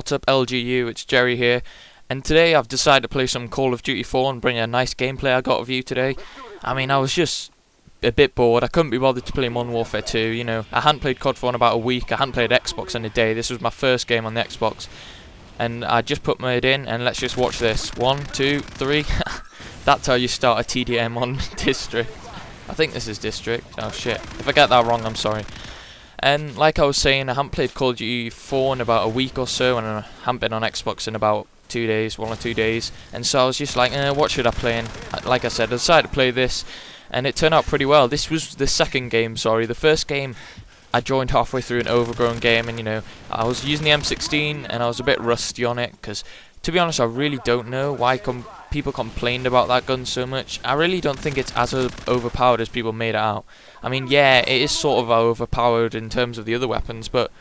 What's up LGU, it's Jerry here, and today I've decided to play some Call of Duty 4 and bring a nice gameplay I got of you today. I mean, I was just a bit bored, I couldn't be bothered to play Modern Warfare 2, you know, I hadn't played CoD4 in about a week, I hadn't played Xbox in a day, this was my first game on the Xbox, and I just put mode in, and let's just watch this. 1, 2, 3, that's how you start a TDM on District. I think this is District, oh shit, if I get that wrong I'm sorry. And like I was saying, I haven't played Call of Duty 4 in about a week or so, and I haven't been on Xbox in about 2 days, 1 or 2 days, and so I was just like, what should I play? And like I said, I decided to play this, and it turned out pretty well. This was the second game, sorry. The first game, I joined halfway through an overgrown game, and you know, I was using the M16, and I was a bit rusty on it, because to be honest, I really don't know why people complained about that gun so much. I really don't think it's as overpowered as people made it out. I mean, yeah, it is sort of overpowered in terms of the other weapons, but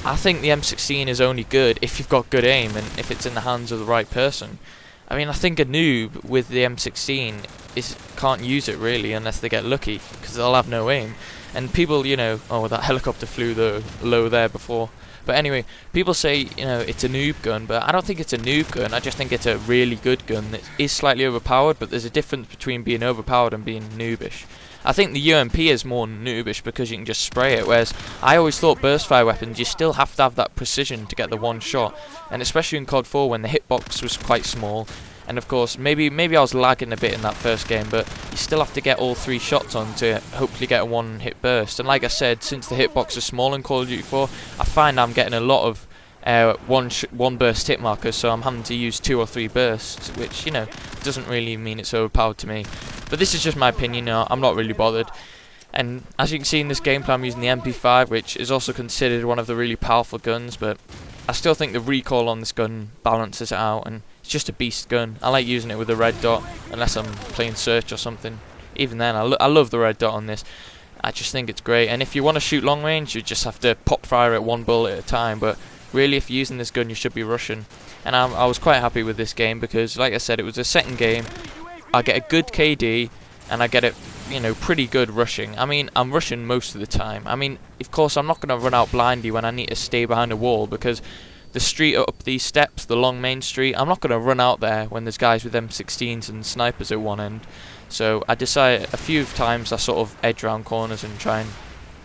I think the M16 is only good if you've got good aim and if it's in the hands of the right person. I mean, I think a noob with the M16 can't use it really unless they get lucky, because they'll have no aim. And people, you know, oh, that helicopter flew low there before. But anyway, people say, you know, it's a noob gun, but I don't think it's a noob gun, I just think it's a really good gun that is slightly overpowered, but there's a difference between being overpowered and being noobish. I think the UMP is more noobish because you can just spray it, whereas I always thought burst fire weapons, you still have to have that precision to get the one shot, and especially in CoD 4 when the hitbox was quite small. And of course, maybe I was lagging a bit in that first game, but you still have to get all 3 shots on to hopefully get a one-hit burst. And like I said, since the hitbox is small in Call of Duty 4, I find I'm getting a lot of one burst hit markers, so I'm having to use 2 or 3 bursts, which, you know, doesn't really mean it's overpowered to me. But this is just my opinion, you know, I'm not really bothered. And as you can see in this gameplay, I'm using the MP5, which is also considered one of the really powerful guns, but I still think the recoil on this gun balances it out, and it's just a beast gun. I like using it with a red dot, unless I'm playing search or something. Even then, I love the red dot on this. I just think it's great, and if you want to shoot long range, you just have to pop fire it 1 bullet at a time, but really if you're using this gun, you should be rushing. And I was quite happy with this game, because like I said, it was the second game. I get a good KD, and I get it, you know, pretty good rushing. I mean, I'm rushing most of the time. I mean, of course, I'm not going to run out blindly when I need to stay behind a wall, because the street up these steps, the long main street, I'm not going to run out there when there's guys with M16s and snipers at one end. So I decided a few times I sort of edge around corners and try and,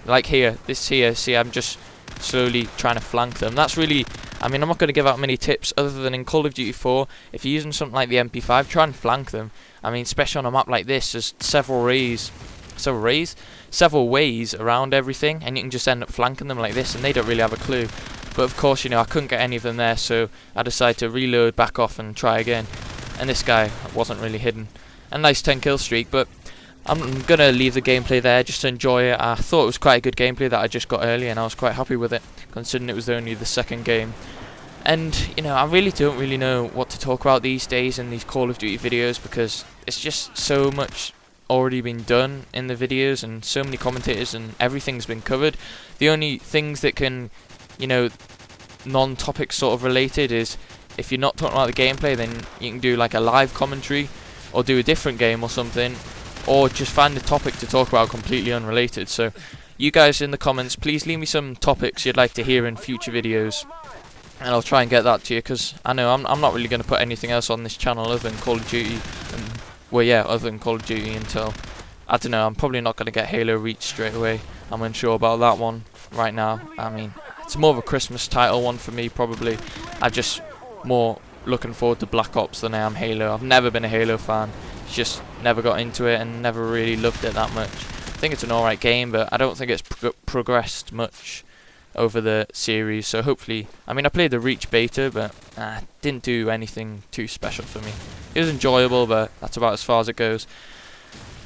like here, see, I'm just slowly trying to flank them. That's really, I mean, I'm not going to give out many tips other than in Call of Duty 4, if you're using something like the MP5, try and flank them. I mean, especially on a map like this, there's several ways around everything, and you can just end up flanking them like this, and they don't really have a clue. But of course, you know, I couldn't get any of them there, so I decided to reload, back off, and try again. And this guy wasn't really hidden. A nice 10 kill streak, but I'm gonna leave the gameplay there just to enjoy it. I thought it was quite a good gameplay that I just got earlier, and I was quite happy with it, considering it was only the second game. And, you know, I really don't really know what to talk about these days in these Call of Duty videos, because it's just so much already been done in the videos, and so many commentators, and everything's been covered. The only things that can, you know, non-topic sort of related is, if you're not talking about the gameplay, then you can do like a live commentary, or do a different game or something, or just find a topic to talk about completely unrelated. So you guys in the comments, please leave me some topics you'd like to hear in future videos, and I'll try and get that to you, because I know I'm not really going to put anything else on this channel other than Call of Duty, and, well yeah, other than Call of Duty until, I don't know, I'm probably not going to get Halo Reach straight away. I'm unsure about that one right now. I mean, it's more of a Christmas title one for me probably. I'm just more looking forward to Black Ops than I am Halo. I've never been a Halo fan, just never got into it and never really loved it that much. I think it's an alright game, but I don't think it's progressed much over the series, so hopefully, I mean, I played the Reach beta, but didn't do anything too special for me. It was enjoyable, but that's about as far as it goes.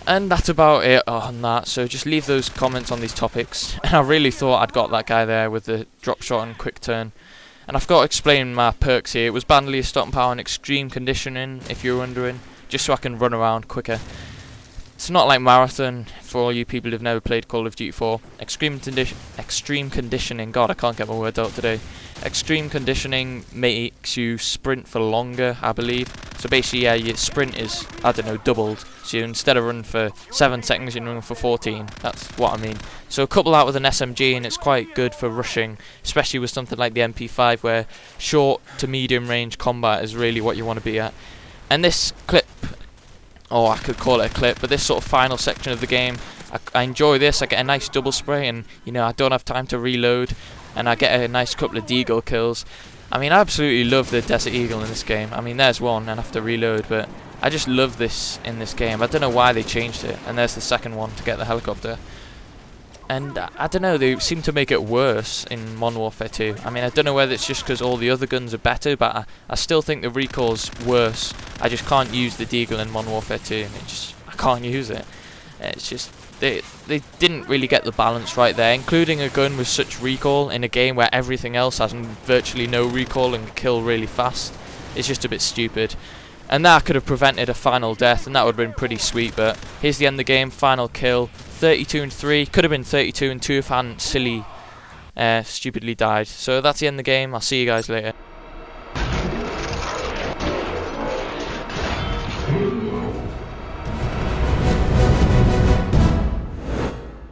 And that's about it on that, so just leave those comments on these topics. And I really thought I'd got that guy there with the drop shot and quick turn. And I forgot to explain my perks here. It was Bandolier, Stopping Power, and Extreme Conditioning, if you're wondering, just so I can run around quicker. It's not like Marathon for all you people who've never played Call of Duty 4. Extreme conditioning, God, I can't get my words out today. Extreme conditioning makes you sprint for longer, I believe. So basically, yeah, your sprint is, I don't know, doubled. So instead of running for 7 seconds, you're running for 14. That's what I mean. So couple that with an SMG, and it's quite good for rushing, especially with something like the MP5, where short to medium range combat is really what you want to be at. And this clip, or I could call it a clip, but this sort of final section of the game, I enjoy this. I get a nice double spray, and you know, I don't have time to reload, and I get a nice couple of deagle kills. I mean, I absolutely love the Desert Eagle in this game. I mean, there's one, and I have to reload, but I just love this in this game. I don't know why they changed it, and there's the second one to get the helicopter. And I don't know, they seem to make it worse in Modern Warfare 2. I mean, I don't know whether it's just because all the other guns are better, but I still think the recoil's worse. I just can't use the deagle in Modern Warfare 2, and I can't use it. It's just, they didn't really get the balance right there, including a gun with such recoil in a game where everything else has virtually no recoil and can kill really fast. It's just a bit stupid. And that could have prevented a final death, and that would have been pretty sweet, but here's the end of the game, final kill. 32-3, could have been 32-2 if I hadn't stupidly died. So that's the end of the game. I'll see you guys later.